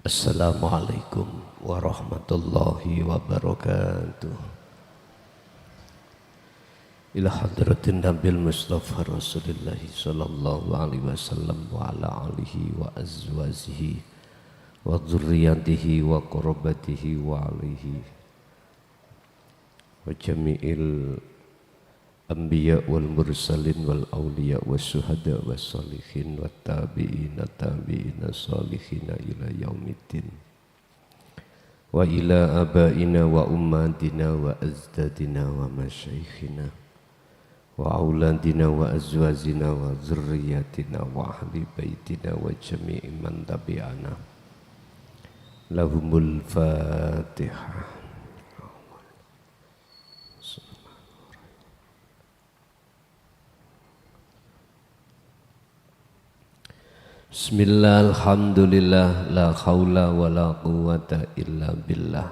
Assalamualaikum warahmatullahi wabarakatuh. Ila hadratin Nabil Mustafa Rasulullah sallallahu alaihi wasallam wa ala alihi wa azwajihi wa dzurriyyatihi wa qurabatihi wa alihi wa jami'il anbiya wal mursalin wal awliya was syuhada was salihin wat tabi'ina tabi'ina salihina ila yaumiddin wa ila abaina wa ummatina wa azdadina wa masyaikhina wa auladina wa azwajina wa dzurriyyatina wa ahli baitina wa jami'i man tabi'ana lahumul fatihah. Bismillah, alhamdulillah, la khawla wa la quwwata illa billah.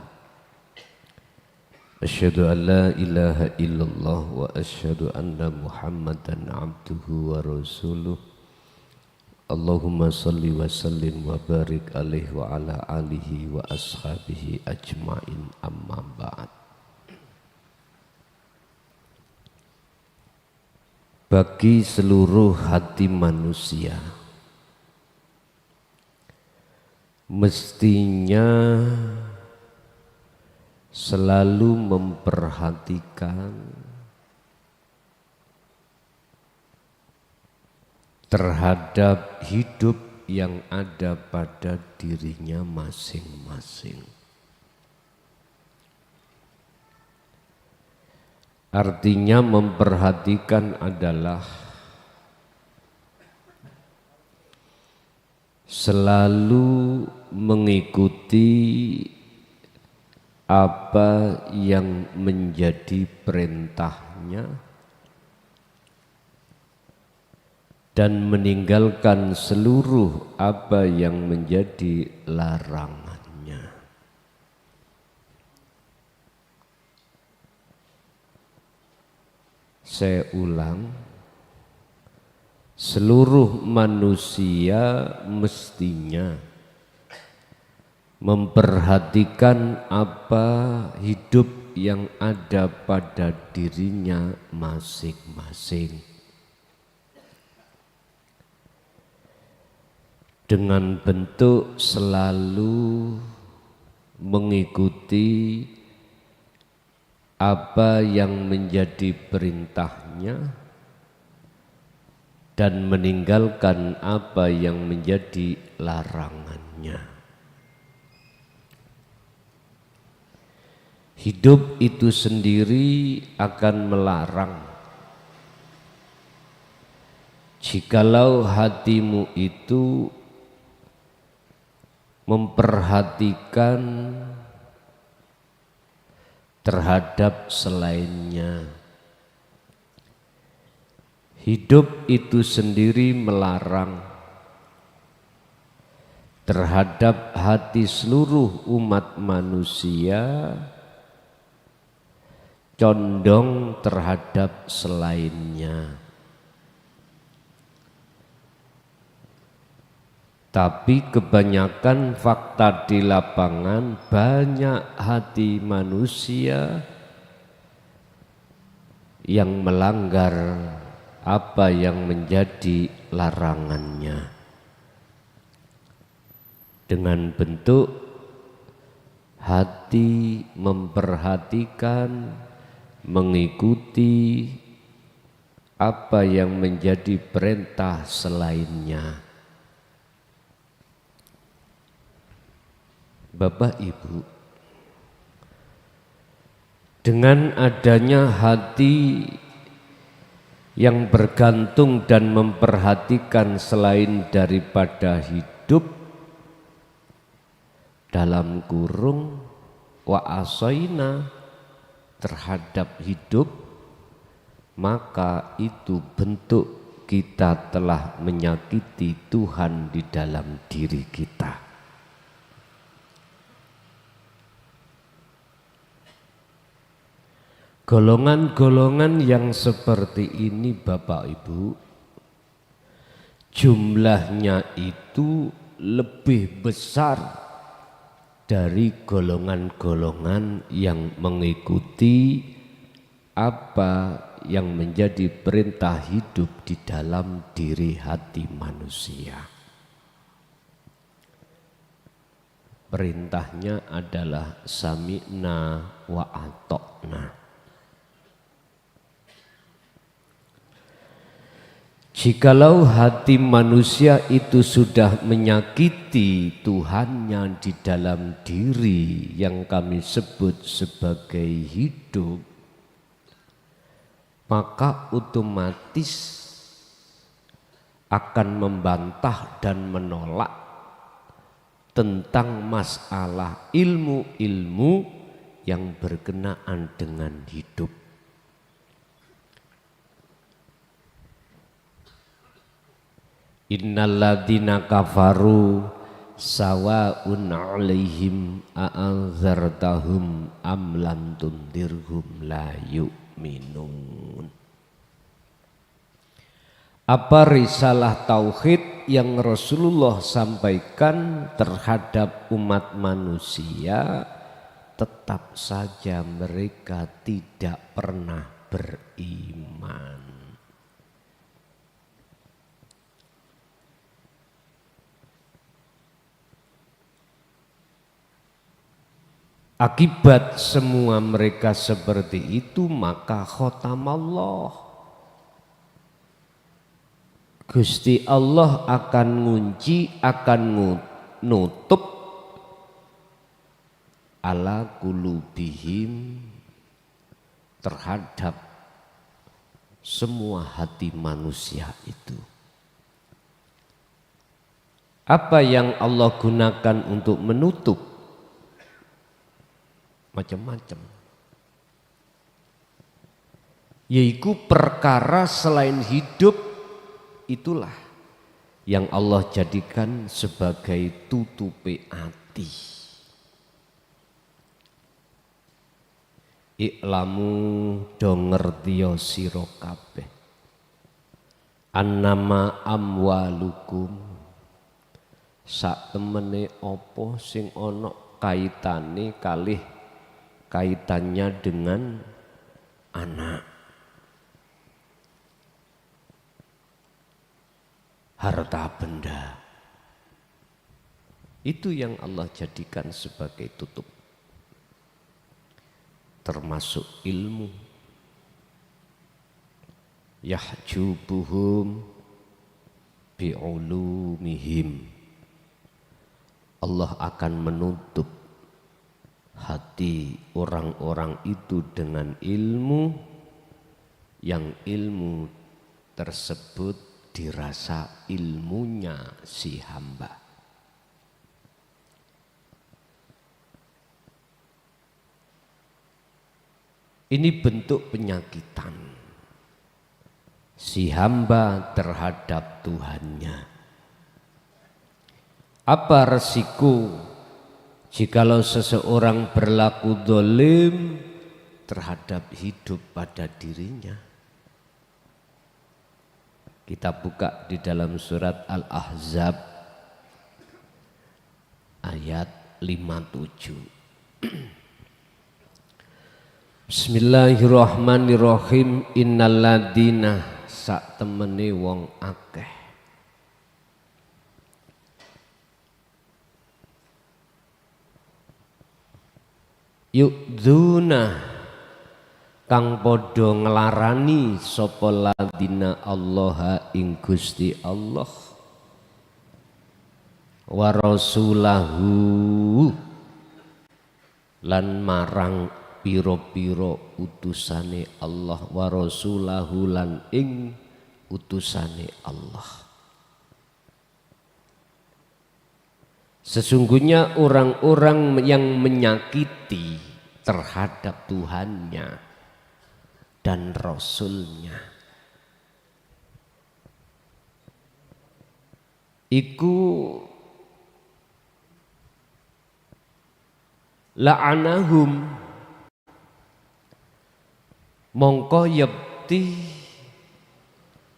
Asyhadu an la ilaha illallah wa asyhadu anna Muhammadan abduhu wa rasuluh. Allahumma salli wa sallim wa barik alaihi wa ala alihi wa ashabihi ajma'in, amma ba'd. Bagi seluruh hati manusia, mestinya selalu memperhatikan terhadap hidup yang ada pada dirinya masing-masing. Artinya memperhatikan adalah selalu mengikuti apa yang menjadi perintahnya dan meninggalkan seluruh apa yang menjadi larangannya. Saya ulang, seluruh manusia mestinya memperhatikan apa hidup yang ada pada dirinya masing-masing, dengan bentuk selalu mengikuti apa yang menjadi perintahnya dan meninggalkan apa yang menjadi larangannya. Hidup itu sendiri akan melarang. Jikalau hatimu itu memperhatikan terhadap selainnya, hidup itu sendiri melarang terhadap hati seluruh umat manusia condong terhadap selainnya. Tapi kebanyakan fakta di lapangan, banyak hati manusia yang melanggar apa yang menjadi larangannya dengan bentuk hati memperhatikan, mengikuti apa yang menjadi perintah selainnya. Bapak Ibu, dengan adanya hati yang bergantung dan memperhatikan selain daripada hidup, dalam kurung wa asaina, terhadap hidup, maka itu bentuk kita telah menyakiti Tuhan di dalam diri kita. Golongan-golongan yang seperti ini Bapak Ibu, jumlahnya itu lebih besar dari golongan-golongan yang mengikuti apa yang menjadi perintah hidup di dalam diri hati manusia. Perintahnya adalah sami'na wa atokna. Jikalau hati manusia itu sudah menyakiti Tuhannya di dalam diri yang kami sebut sebagai hidup, maka otomatis akan membantah dan menolak tentang masalah ilmu-ilmu yang berkenaan dengan hidup. Innalladzina kafaru sawa'un 'alaihim a'anzartahum am lam tundirhum la yu'minun. Apa risalah tauhid yang Rasulullah sampaikan terhadap umat manusia, tetap saja mereka tidak pernah beriman. Akibat semua mereka seperti itu, maka khotamallah, Gusti Allah akan ngunci, akan nutup ala qulubihim, terhadap semua hati manusia itu. Apa yang Allah gunakan untuk menutup? Macam-macam, yaitu perkara selain hidup, itulah yang Allah jadikan sebagai tutupe ati. Iklamu do ngertiya sira kabeh annama amwalukum, sak temene apa sing ana kaitane kalih kaitannya dengan anak, harta benda, itu yang Allah jadikan sebagai tutup, termasuk ilmu. Yahjubuhum bi'ulumihim, Allah akan menutup hati orang-orang itu dengan ilmu, yang ilmu tersebut dirasa ilmunya si hamba. Ini bentuk penyakitan si hamba terhadap Tuhannya. Apa resiko jikalau seseorang berlaku zalim terhadap hidup pada dirinya? Kita buka di dalam surat Al-Ahzab ayat 57. Bismillahirrahmanirrahim. Innalladzina, sak temene wong akeh, yu'dzuna, kang padha nglarani sapa ladina Allah ing Gusti Allah, wa rasulahu, lan marang piro-piro utusane Allah, wa rasulahu, lan ing utusane Allah. Sesungguhnya orang-orang yang menyakiti terhadap Tuhannya dan Rasulnya, iku la'anahum, mongko yekti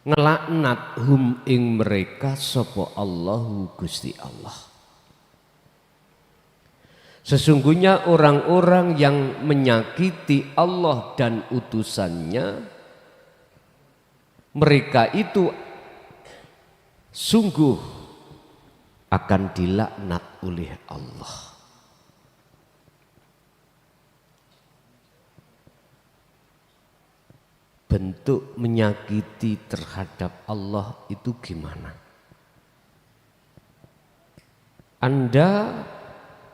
ngelaknat hum ing mereka sapa Allahu Gusti Allah. Sesungguhnya orang-orang yang menyakiti Allah dan utusannya, mereka itu sungguh akan dilaknat oleh Allah. Bentuk menyakiti terhadap Allah itu gimana?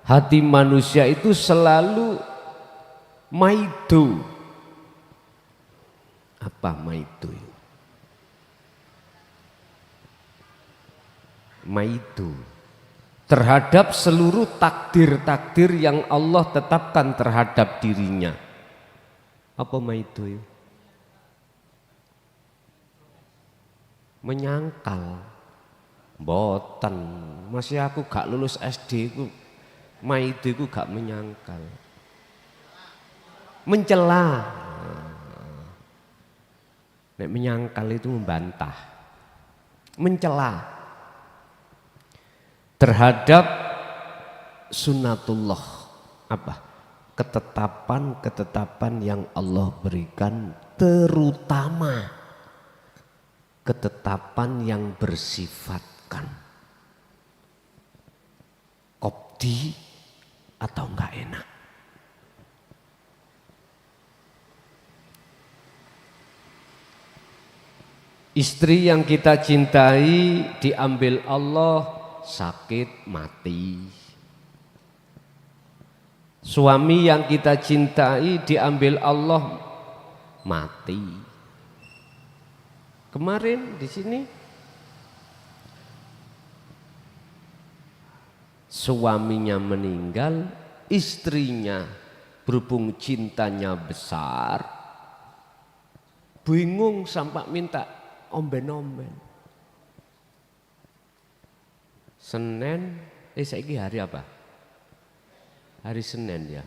Hati manusia itu selalu maido. Apa maido? Maido terhadap seluruh takdir-takdir yang Allah tetapkan terhadap dirinya. Apa maido? Menyangkal. Mboten, masih aku gak lulus SD ku maido iku gak menyangkal. Mencela. Nek menyangkal itu membantah. Mencela terhadap sunnatullah, apa? Ketetapan-ketetapan yang Allah berikan, terutama ketetapan yang bersifatkan qobdi atau enggak enak. Istri yang kita cintai diambil Allah, sakit mati. Suami yang kita cintai diambil Allah, mati. Kemarin di sini suaminya meninggal, istrinya berhubung cintanya besar, bingung sampai minta omben-omben. Senin, saiki hari apa? Hari Senin ya.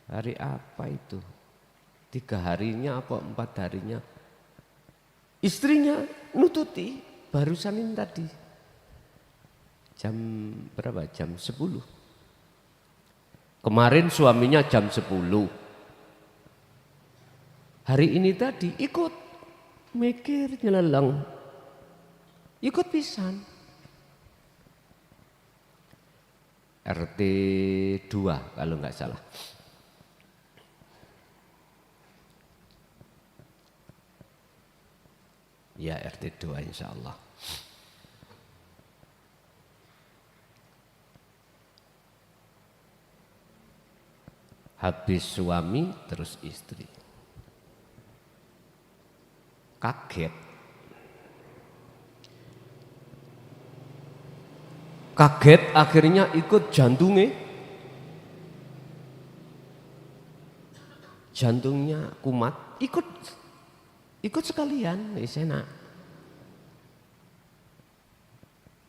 Hari apa itu? 3 harinya apa 4 harinya? Istrinya nututi barusan ini tadi. Jam berapa? Jam 10. Kemarin suaminya jam 10. Hari ini tadi ikut mikir nyeleleng. Ikut pisan. RT 2 kalau nggak salah. Ya RT 2 insya Allah. Habis suami terus istri. Kaget. Kaget akhirnya ikut jantungnya. Jantungnya kumat, ikut sekalian, enak.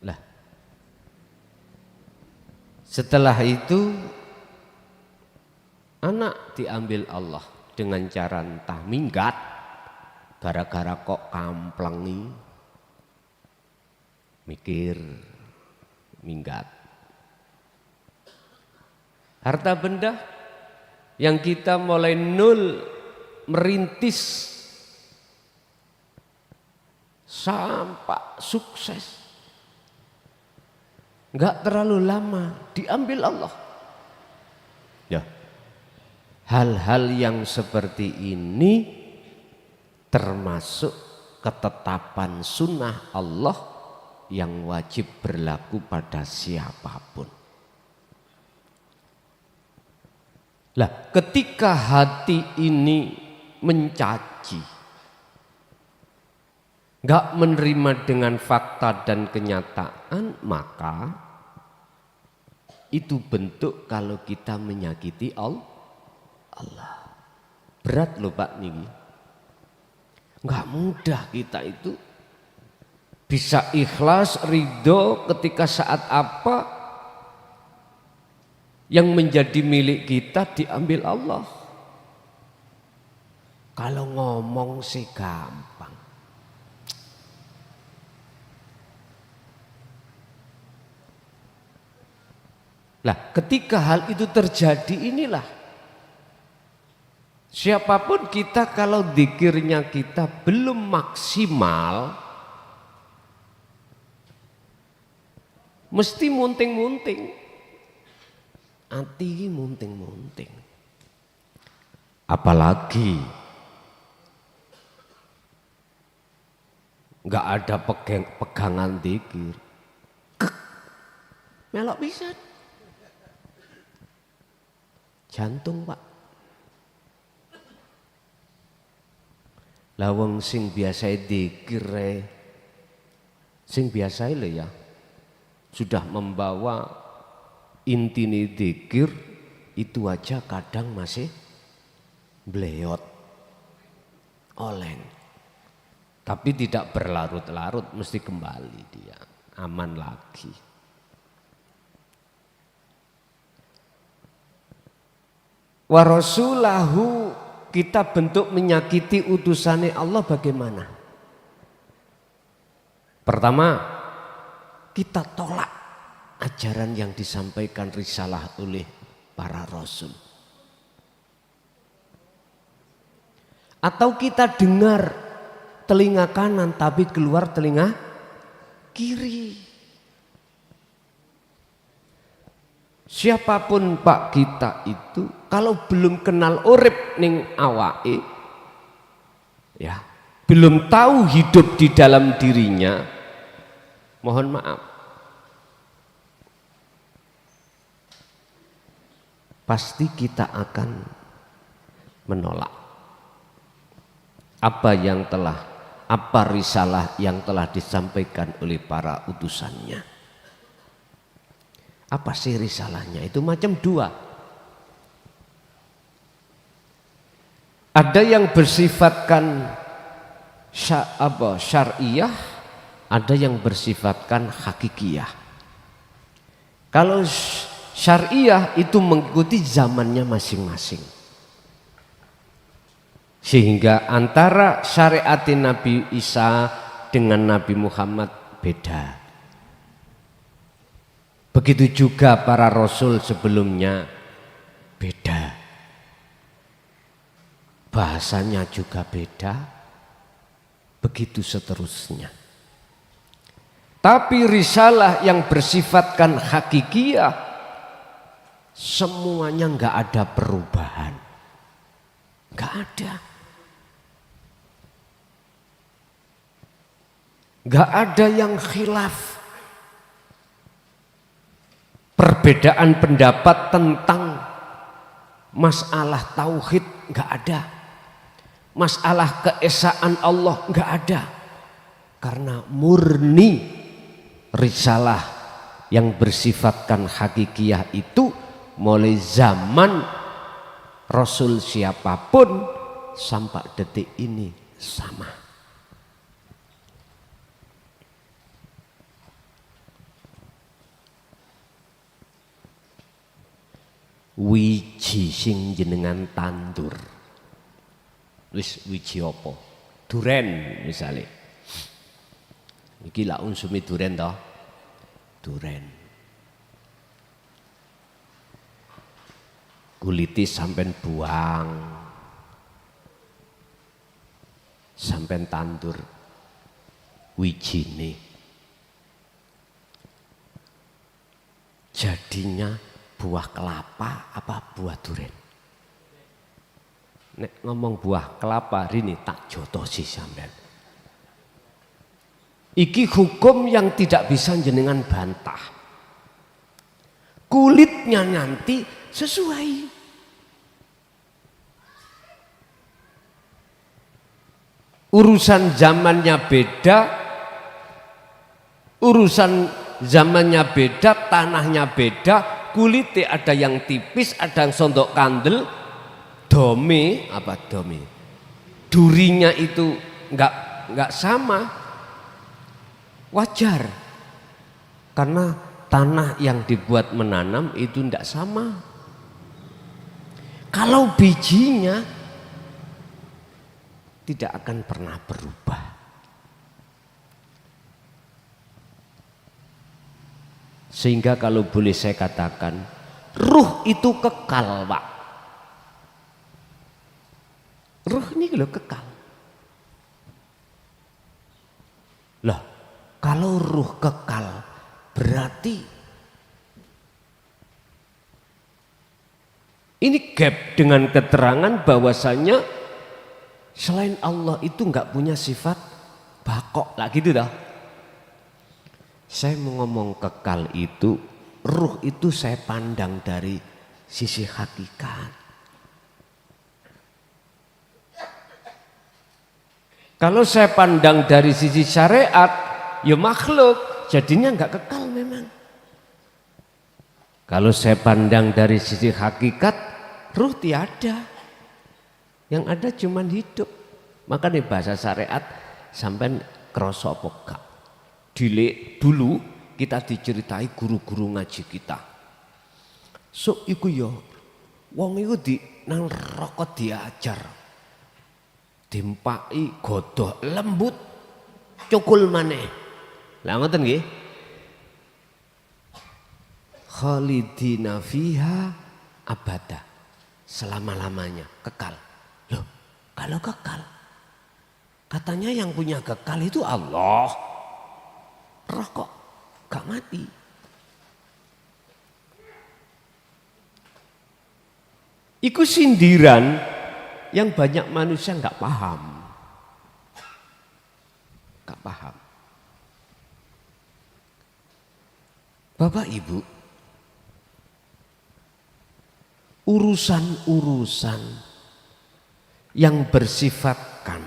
Lah, setelah itu anak diambil Allah dengan cara entah minggat, gara-gara kok kamplengi, mikir, minggat. Harta benda yang kita mulai nol merintis sampai sukses, enggak terlalu lama diambil Allah. Ya, hal-hal yang seperti ini termasuk ketetapan sunnah Allah yang wajib berlaku pada siapapun. Lah, ketika hati ini mencaci, enggak menerima dengan fakta dan kenyataan, maka itu bentuk kalau kita menyakiti Allah. Berat loh Pak Niki. Enggak mudah kita itu bisa ikhlas, ridho ketika saat apa yang menjadi milik kita diambil Allah. Kalau ngomong sih gampang. Lah, ketika hal itu terjadi inilah siapapun kita kalau zikirnya kita belum maksimal mesti munting-munting. Ati iki munting-munting. Apalagi enggak ada pegangan zikir. Melok pisan. Jantung, Pak. Lah wong sing biasa zikir sing biasa lho ya. Sudah membawa intine zikir itu aja kadang masih bleyot. Oleng. Tapi tidak berlarut-larut, mesti kembali dia. Aman lagi. Wa rasulahu, kita bentuk menyakiti utusannya Allah bagaimana? Pertama, kita tolak ajaran yang disampaikan risalah oleh para rasul. Atau kita dengar telinga kanan tapi keluar telinga kiri. Siapapun Pak kita itu kalau belum kenal urip ning awake ya, belum tahu hidup di dalam dirinya, mohon maaf, pasti kita akan menolak apa risalah yang telah disampaikan oleh para utusannya. Apa sih risalahnya? Itu macam dua. Ada yang bersifatkan syariah, ada yang bersifatkan hakikiyah. Kalau syariah itu mengikuti zamannya masing-masing. Sehingga antara syariat Nabi Isa dengan Nabi Muhammad beda. Begitu juga para rasul sebelumnya beda. Bahasanya juga beda. Begitu seterusnya. Tapi risalah yang bersifatkan hakikiyah semuanya enggak ada perubahan. Enggak ada. Enggak ada yang khilaf. Perbedaan pendapat tentang masalah tauhid enggak ada. Masalah keesaan Allah enggak ada. Karena murni risalah yang bersifatkan hakikiyah itu mulai zaman Rasul siapapun sampai detik ini sama. Wiji sing jenengan tandur. Wis wiji apa? Duren misalnya. Iki lak unsumi duren toh. Duren. Kuliti sampean buang. Sampean tandur wijine. Jadinya buah kelapa apa buah duren? Nek ngomong buah kelapa rini tak jotosi sampean. Iki hukum yang tidak bisa jenengan bantah. Kulitnya nanti sesuai. Urusan zamannya beda. Urusan zamannya beda, tanahnya beda. Kulitnya ada yang tipis, ada yang sondok kandel, dome, durinya itu enggak sama, wajar, karena tanah yang dibuat menanam itu enggak sama. Kalau bijinya tidak akan pernah berubah. Sehingga kalau boleh saya katakan, Ruh itu kekal, Pak. Ruh ini loh kekal. Lah, kalau ruh kekal berarti ini gap dengan keterangan bahwasanya selain Allah itu nggak punya sifat bakok lah gitu dah. Saya mau ngomong kekal itu, ruh itu saya pandang dari sisi hakikat. Kalau saya pandang dari sisi syariat, ya makhluk, jadinya nggak kekal memang. Kalau saya pandang dari sisi hakikat, ruh tiada. Yang ada cuman hidup. Makanya bahasa syariat sampai kroso apa gak. Dulu kita diceritai guru-guru ngaji kita. So iku yo wong iku di nang rokok diajar. Dimpai godoh lembut cukul maneh. Lah ngoten nggih. Khalidina fiha abada. Selama-lamanya kekal. Loh, kalau kekal katanya yang punya kekal itu Allah. Roh kok gak mati. Iku sindiran yang banyak manusia gak paham. Gak paham. Bapak Ibu, urusan-urusan yang bersifatkan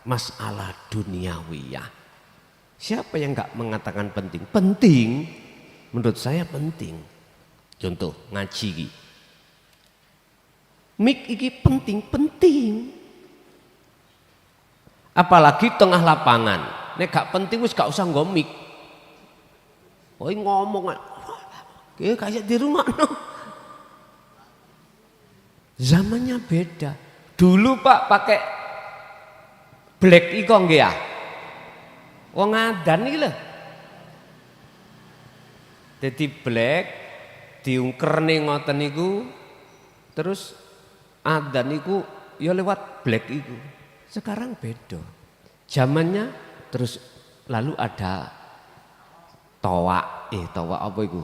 masalah duniawiyah. Siapa yang nggak mengatakan penting? Penting, menurut saya penting. Contoh ngaji iki. Mik iki penting. Apalagi tengah lapangan. Nek gak penting wis gak usah nggo mik. Oi ngomong kayak di rumah no. Zamannya beda. Dulu Pak pakai black iko nggih ya. Wong adan iki lho. Dadi black diungkerne ngoten niku terus adan niku ya lewat black iku. Sekarang beda. Zamannya terus lalu ada toa apa iku?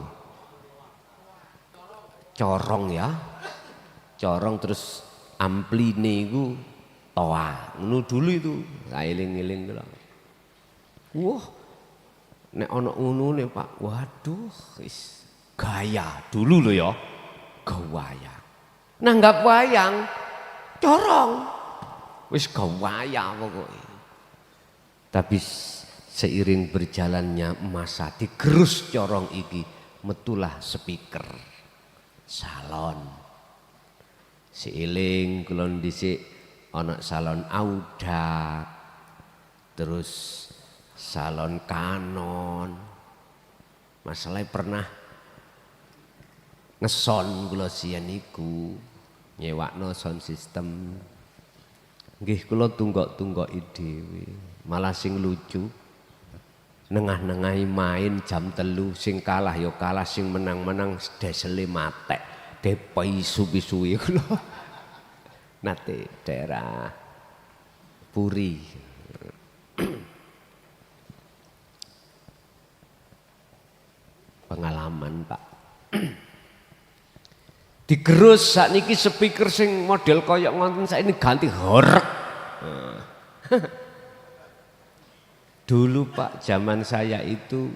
Corong ya. Corong terus ampline iku toa. Ngono dulu itu. Eling-eling lho. Wah, nek ana ngono Pak, waduh, wis gaya dulu lho ya, gawaya. Nanggap wayang, corong, wis gawaya pokoknya. Tapi seiring berjalannya masa digerus corong iki, metulah speaker, salon, seiling kulon dhisik ana salon audak, terus salon Canon. Masalahnya pernah ngeson kula siyen niku nyewakno sound system. Nggih kula tunggok-tunggoki dhewe. Malah sing lucu nengah-nengahi main jam 3 sing kalah ya kalah sing menang-menang desele matek. Depo isu-isuwe kula. Nate daerah Puri. Pengalaman Pak. Digerus sakniki speaker sing model koyok ngonten saiki ganti horek. Dulu Pak zaman saya itu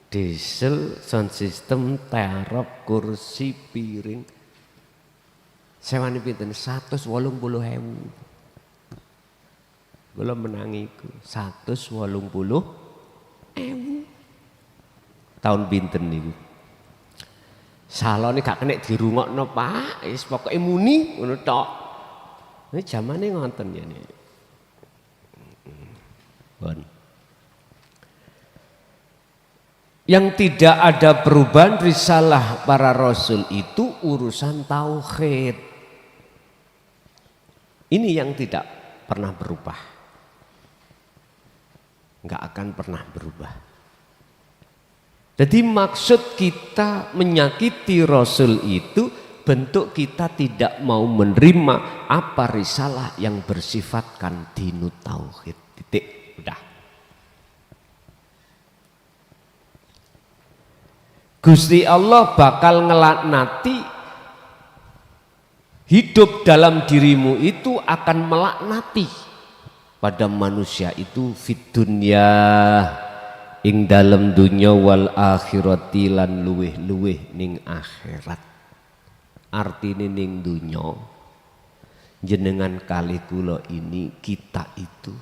diesel sound system terop kursi piring. Sewani pinten 180.000. Kula menangi iku 180.000. Tahun pinten niku. Salone gak kena dirungokno Pak, wis pokoke muni ngono tok. Ini zamane ngoten ya nih. Bon. Yang tidak ada perubahan risalah para rasul itu urusan tauhid. Ini yang tidak pernah berubah. Enggak akan pernah berubah. Jadi maksud kita menyakiti Rasul itu bentuk kita tidak mau menerima apa risalah yang bersifatkan dinu tauhid. Titik. Udah. Gusti Allah bakal ngelaknati, hidup dalam dirimu itu akan melaknati pada manusia itu fid dunya, ing dalam dunya, wal akhirati lan luweh-luweh ning akhirat. Artine ning dunya jenengan kali kula ini, kita itu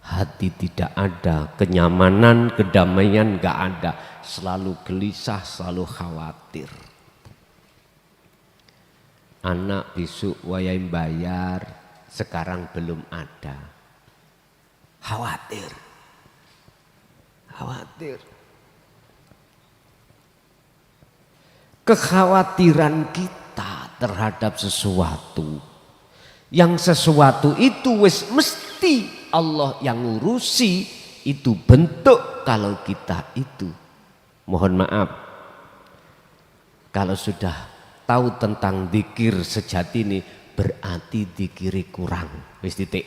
hati tidak ada, kenyamanan, kedamaian gak ada, selalu gelisah, selalu khawatir. Anak besok wayai bayar, sekarang belum ada, khawatir. Kekhawatiran kita terhadap sesuatu, yang sesuatu itu wis mesti Allah yang ngurusi, itu bentuk kalau kita itu, mohon maaf, kalau sudah tahu tentang dzikir sejati ini berarti dzikiri kurang, wis titik.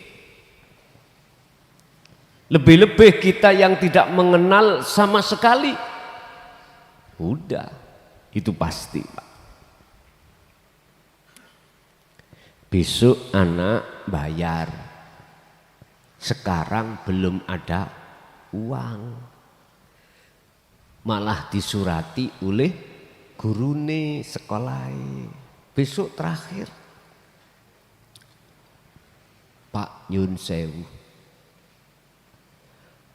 Lebih-lebih kita yang tidak mengenal sama sekali, udah itu pasti, Pak. Besok anak bayar, sekarang belum ada uang, malah disurati oleh gurune sekolah, besok terakhir. Pak nyun sewu,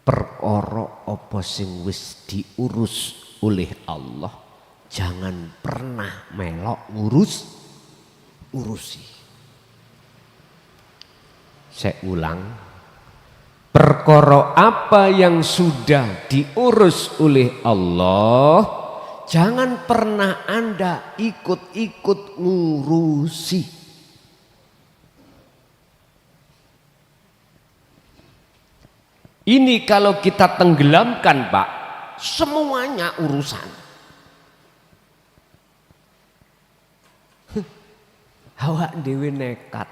perkara apa sing wis diurus oleh Allah jangan pernah melok urusi. Saya ulang, perkara apa yang sudah diurus oleh Allah jangan pernah Anda ikut-ikut ngurusi. Ini kalau kita tenggelamkan, Pak, semuanya urusan. Awak dhewe nekat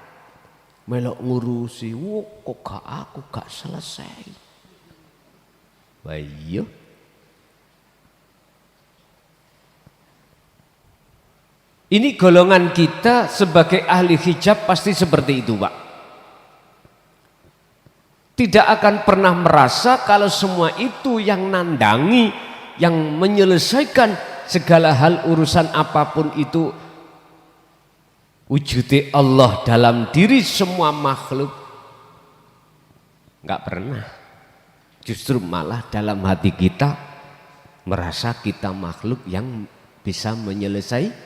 melok ngurusi, kok aku gak selesai. Wah iya. Ini golongan kita sebagai ahli hijab pasti seperti itu, Pak. Tidak akan pernah merasa kalau semua itu yang nandangi, yang menyelesaikan segala hal urusan apapun itu wujud Allah dalam diri semua makhluk. Enggak pernah. Justru malah dalam hati kita merasa kita makhluk yang bisa menyelesaikan.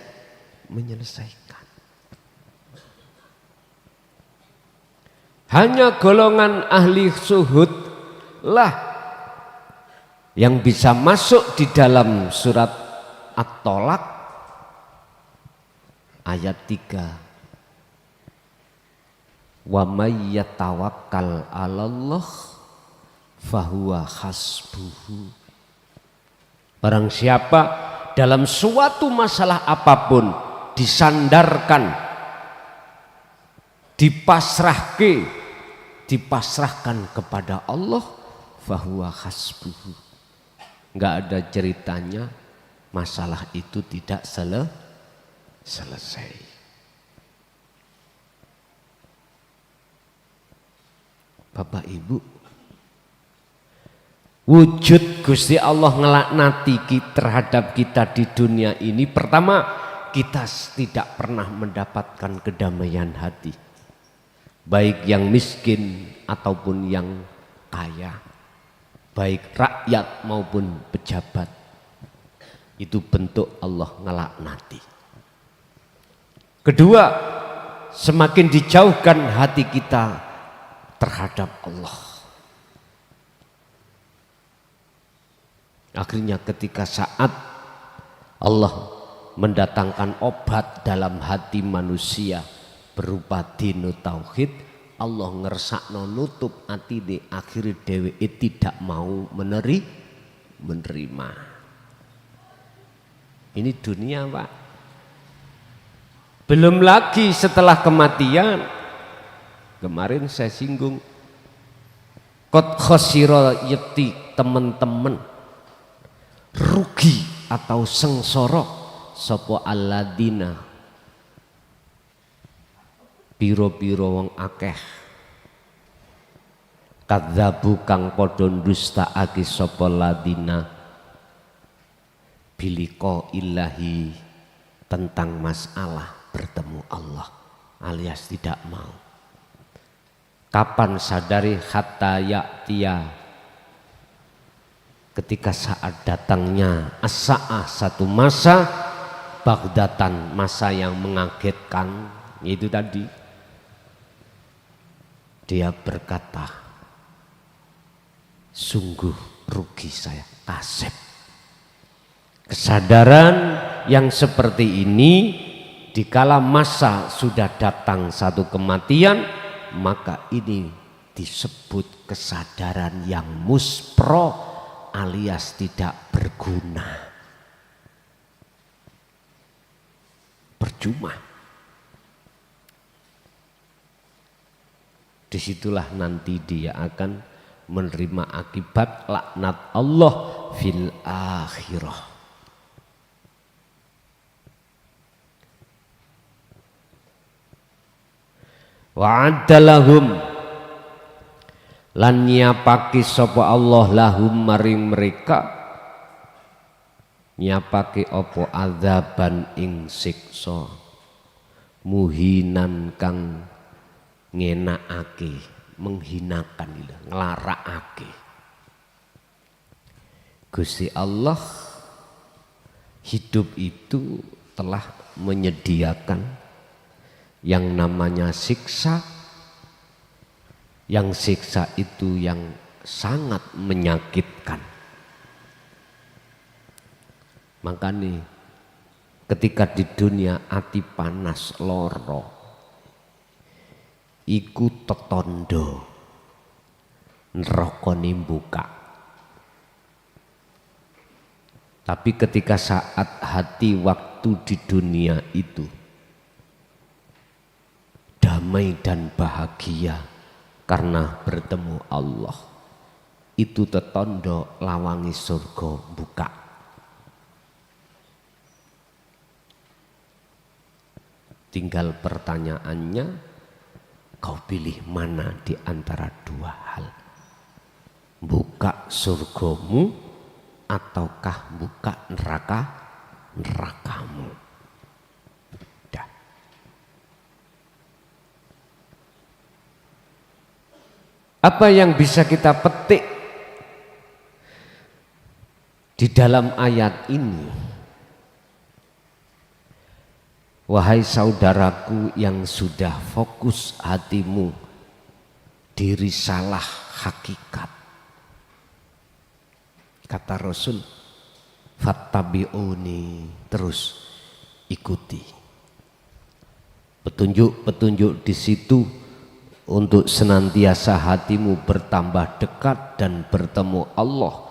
Hanya golongan ahli suhud lah yang bisa masuk di dalam surat At-Tolak ayat 3. Wa may yatawakkal 'alallah fahuwa hasbuhu. Barang siapa dalam suatu masalah apapun disandarkan, dipasrahkan kepada Allah, fahuwa hasbuhu. Enggak ada ceritanya masalah itu tidak selesai. Bapak Ibu, wujud Gusti Allah ngelaknati terhadap kita di dunia ini, pertama kita tidak pernah mendapatkan kedamaian hati, baik yang miskin ataupun yang kaya, baik rakyat maupun pejabat. Itu bentuk Allah ngelaknati. Kedua, semakin dijauhkan hati kita terhadap Allah. Akhirnya ketika saat Allah mendatangkan obat dalam hati manusia berupa dinu tauhid, Allah ngersakno nutup atine, akhirnya dheweke tidak mau menerima. Ini dunia, Pak. Belum lagi setelah kematian. Kemarin saya singgung qad khasira yeti, teman-teman, rugi atau sengsara sapa alladzina piro-piro wong akeh kadzabu kang padha ndustaake sapa ladina biliko ilahi, tentang masalah bertemu Allah, alias tidak mau. Kapan sadari? Hatta ya'tiya, ketika saat datangnya as-sa'ah, satu masa, bagdatan, masa yang mengagetkan. Itu tadi dia berkata, sungguh rugi saya, kasep. Kesadaran yang seperti ini dikala masa sudah datang satu kematian, maka ini disebut kesadaran yang muspro, alias tidak berguna, percuma. Disitulah nanti dia akan menerima akibat laknat Allah fil akhirah. Wa'adalahum, lan nyapaki sapa Allah lahum maring mereka, nyapaki apa azaban ing siksa, muhinan kang ngenakake, menghinakan, nglarakake. Gusti Allah hidup itu telah menyediakan yang namanya siksa, yang siksa itu yang sangat menyakitkan. Makanya ketika di dunia ati panas loro iku tetondo neraka nimbuka. Tapi ketika saat hati waktu di dunia itu damai dan bahagia karena bertemu Allah, itu tetondo lawangi surga buka. Tinggal pertanyaannya, kau pilih mana di antara dua hal? Buka surgamu ataukah buka nerakamu? Apa yang bisa kita petik di dalam ayat ini? Wahai saudaraku yang sudah fokus hatimu di risalah hakikat, kata Rasul, fattabi'uni, terus ikuti. Petunjuk-petunjuk di situ untuk senantiasa hatimu bertambah dekat dan bertemu Allah,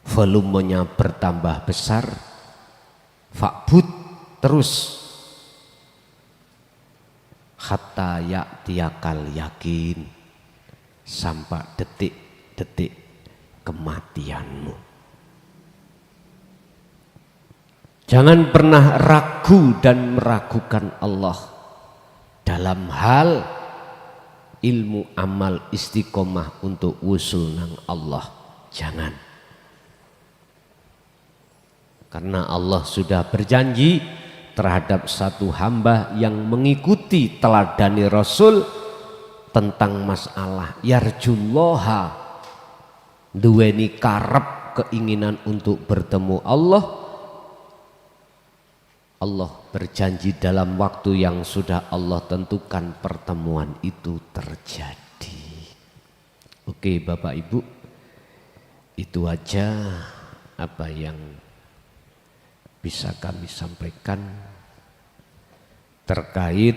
volumenya bertambah besar. Fa'bud, terus hatta ya'tiyakal yakin, sampai detik-detik kematianmu. Jangan pernah ragu dan meragukan Allah dalam hal ilmu amal istiqomah untuk wusul nang Allah. Jangan. Karena Allah sudah berjanji terhadap satu hamba yang mengikuti teladani Rasul tentang masalah yarjullaha, duweni karep, keinginan untuk bertemu Allah. Allah berjanji dalam waktu yang sudah Allah tentukan pertemuan itu terjadi. Oke Bapak Ibu, itu aja apa yang bisa kami sampaikan terkait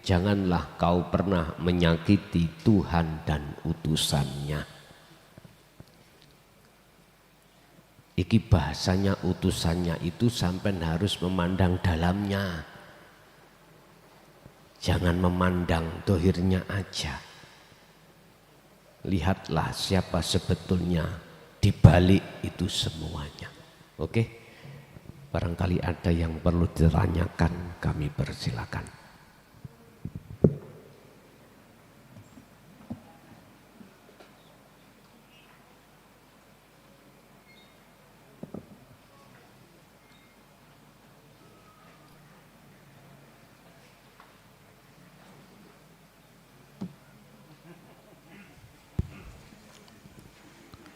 janganlah kau pernah menyakiti Tuhan dan utusannya. Iki bahasanya utusannya itu sampai harus memandang dalamnya. Jangan memandang dohirnya aja. Lihatlah siapa sebetulnya di balik itu semuanya. Oke? Barangkali ada yang perlu ditanyakan, kami persilakan.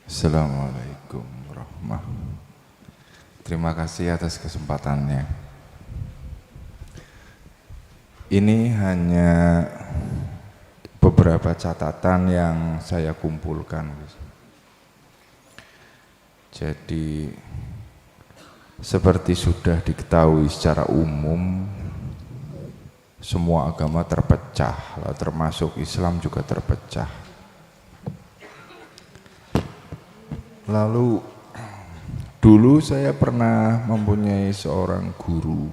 Assalamualaikum warahmatullahi. Terima kasih atas kesempatannya. Ini hanya beberapa catatan yang saya kumpulkan. Jadi seperti sudah diketahui secara umum, semua agama terpecah, termasuk Islam juga terpecah. Lalu dulu saya pernah mempunyai seorang guru.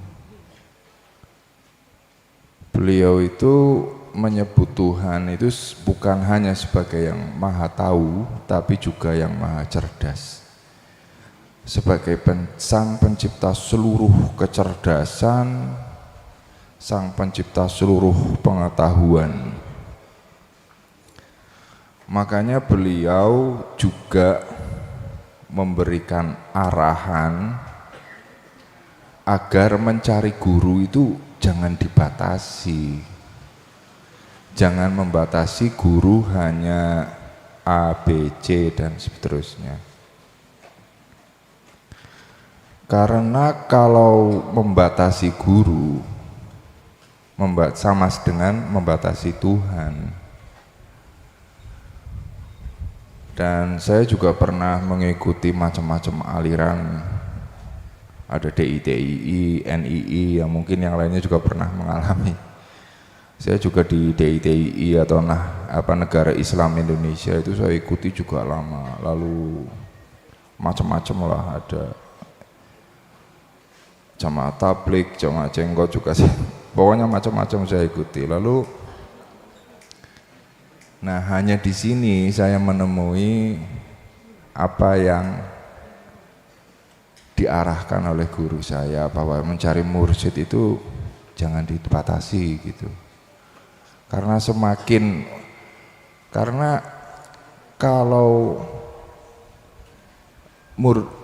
Beliau itu menyebut Tuhan itu bukan hanya sebagai yang maha tahu, tapi juga yang maha cerdas. Sebagai sang pencipta seluruh kecerdasan, sang pencipta seluruh pengetahuan. Makanya beliau juga memberikan arahan agar mencari guru itu jangan dibatasi. Jangan membatasi guru hanya A, B, C dan seterusnya. Karena kalau membatasi guru sama dengan membatasi Tuhan. Dan saya juga pernah mengikuti macam-macam aliran, ada DITII, NII, yang mungkin yang lainnya juga pernah mengalami. Saya juga di DITII atau Negara Islam Indonesia itu saya ikuti juga lama. Lalu macam-macam lah, ada jamaah tablik, jamaah jenggot juga sih. Pokoknya macam-macam saya ikuti. Lalu hanya di sini saya menemui apa yang diarahkan oleh guru saya, bahwa mencari mursyid itu jangan dibatasi gitu. Karena kalau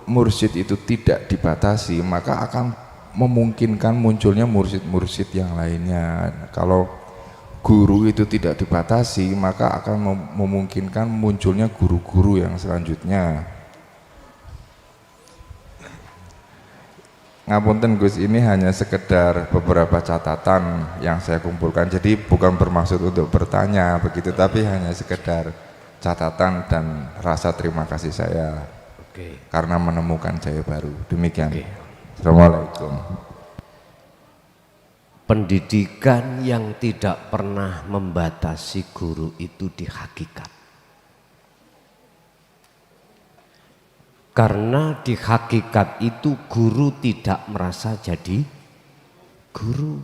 mursyid itu tidak dibatasi, maka akan memungkinkan munculnya mursyid-mursyid yang lainnya. Kalau guru itu tidak dibatasi, maka akan memungkinkan munculnya guru-guru yang selanjutnya. Ngapunten Gus, ini hanya sekedar beberapa catatan yang saya kumpulkan. Jadi bukan bermaksud untuk bertanya begitu, tapi hanya sekedar catatan dan rasa terima kasih saya karena menemukan saya baru. Demikian. Assalamualaikum. Pendidikan yang tidak pernah membatasi guru itu di hakikat. Karena di hakikat itu guru tidak merasa jadi guru.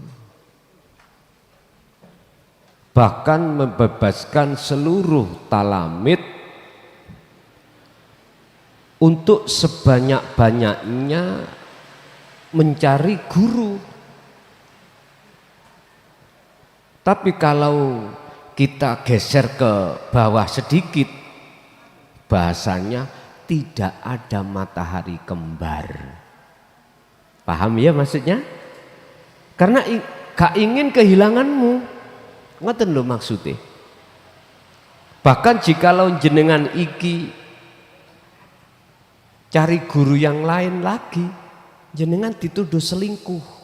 Bahkan membebaskan seluruh talamid untuk sebanyak-banyaknya mencari guru. Tapi kalau kita geser ke bawah sedikit, bahasanya tidak ada matahari kembar. Paham ya maksudnya? Karena gak ingin kehilanganmu. Ngoten lho maksudnya. Bahkan jikalau jenengan iki cari guru yang lain lagi, jenengan dituduh selingkuh.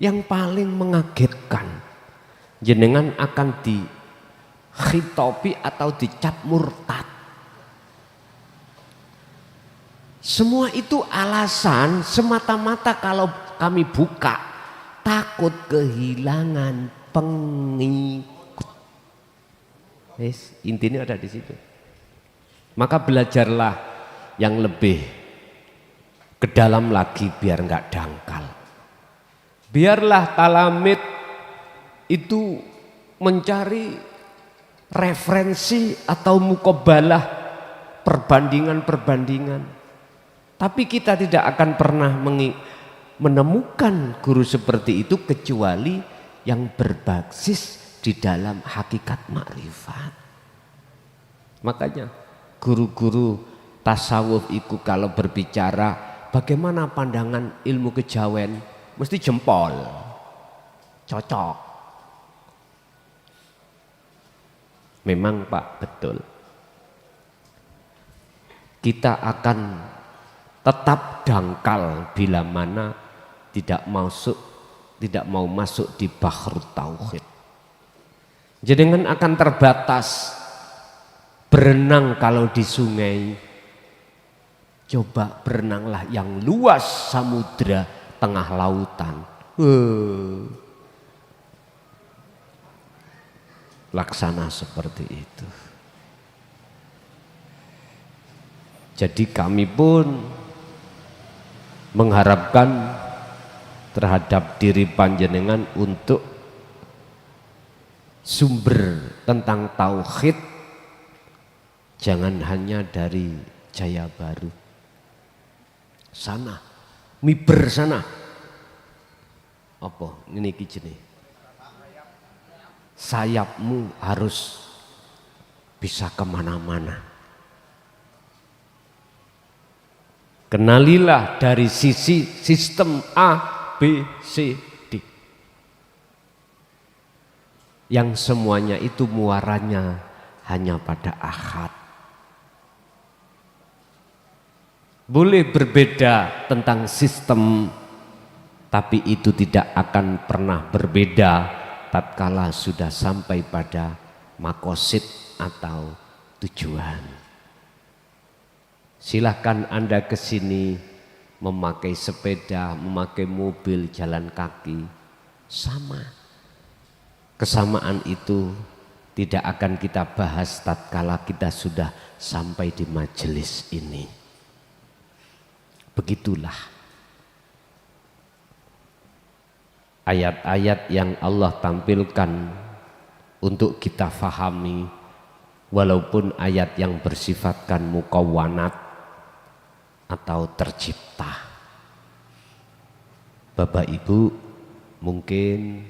Yang paling mengagetkan, jenengan akan dikhitopi atau dicap murtad. Semua itu alasan semata-mata kalau kami buka, takut kehilangan pengikut. Intinya ada di situ. Maka belajarlah yang lebih ke dalam lagi biar nggak dangkal. Biarlah talamid itu mencari referensi atau mukobalah perbandingan-perbandingan. Tapi kita tidak akan pernah menemukan guru seperti itu kecuali yang berbasis di dalam hakikat makrifat. Makanya guru-guru tasawuf itu kalau berbicara bagaimana pandangan ilmu kejawen mesti jempol, cocok. Memang Pak, betul. Kita akan tetap dangkal bila mana tidak mau masuk di bahrut tauhid. Jenengan akan terbatas berenang kalau di sungai. Coba berenanglah yang luas samudra tengah lautan. Laksana seperti itu. Jadi kami pun mengharapkan terhadap diri panjenengan untuk sumber tentang tauhid jangan hanya dari Jaya Baru sana, miber sana. Apa ini jenenge? Sayapmu harus bisa kemana-mana. Kenalilah dari sisi sistem A, B, C, D. Yang semuanya itu muaranya hanya pada ahad. Boleh berbeda tentang sistem, tapi itu tidak akan pernah berbeda tatkala sudah sampai pada makosid atau tujuan. Silahkan Anda ke sini memakai sepeda, memakai mobil, jalan kaki, sama. Kesamaan itu tidak akan kita bahas tatkala kita sudah sampai di majelis ini. Begitulah ayat-ayat yang Allah tampilkan untuk kita fahami, walaupun ayat yang bersifatkan mukawwanat atau tercipta. Bapak Ibu, mungkin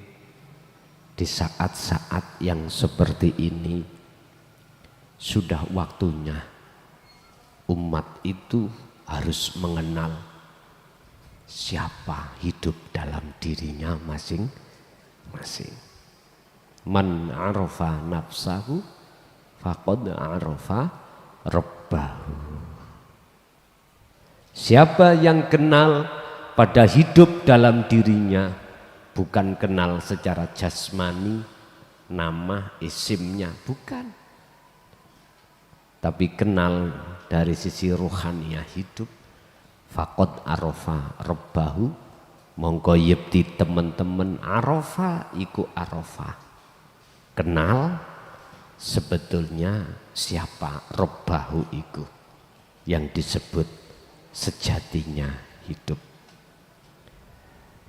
di saat-saat yang seperti ini sudah waktunya umat itu harus mengenal siapa hidup dalam dirinya masing-masing. Man arafa nafsahu faqad arafa rabbahu. Siapa yang kenal pada hidup dalam dirinya, bukan kenal secara jasmani, nama, isimnya, bukan. Tapi kenal dari sisi ruhaniah hidup. Faqad arafa rabbahu, mongko yepti teman-teman arafa iku arafa. Kenal sebetulnya siapa rabbahu iku yang disebut sejatinya hidup.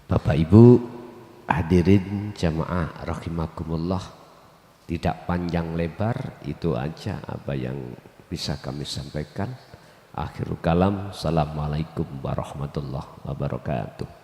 Bapak Ibu hadirin jamaah rahimakumullah, tidak panjang lebar, itu aja apa yang bisa kami sampaikan. Akhirul kalam, assalamualaikum warahmatullahi wabarakatuh.